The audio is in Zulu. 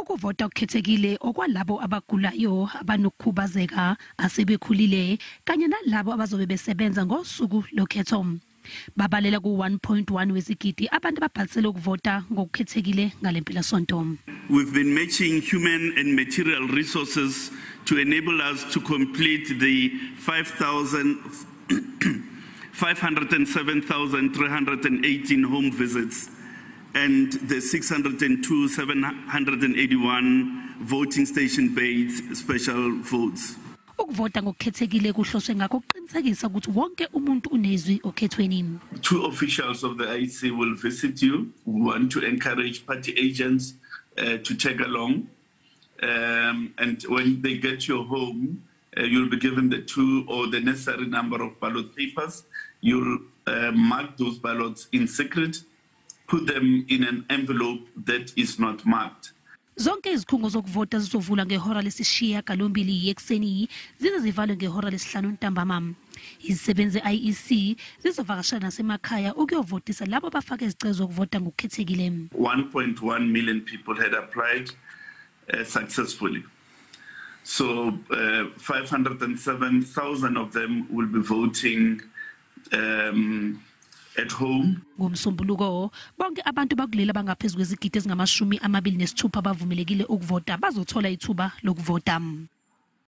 ukuvota okukhethekile okwalabo abagulayo abanokukhubazeka asebekhulile kanye nalabo abazobe besebenza ngosuku lokhetho. Babalela ku 1.1 wezigidi abantu ababhalisele ukuvota ngokukhethekile ngeSonto. We've been matching human and material resources to enable us to complete the 507,318 home visits and the 602,781 voting station-based special votes. Ukuvota ngokukhethekile kuhloswe ngakho ukuqinisekisa ukuthi wonke umuntu unezwi okhethweni. 2 officials of the I-IEC will visit you. We want to encourage party agents to tag along. And when they get your home, you'll be given the 2 or the necessary number of ballot papers. You'll mark those ballots in secret, put them in an envelope that is not marked. Zonke izikhungo zokuvota zizovulwa ngehora lesishiyagalombili ekuseni zize zivalwe ngehora lesihlanu ntambama. Izisebenzi I-IEC zizovakashela nasemakhaya ukuyovotisa labo abafake izicelo zokuvota ngokukhethekile. 1.1 million people had applied successfully. So 507,000 of them will be voting at home. Ngomsombuluko bonke abantu bakuleli abangaphezulu kwezigidi ezingamashumi 26 bavumelekile ukuvota bazothola ithuba lokuvota.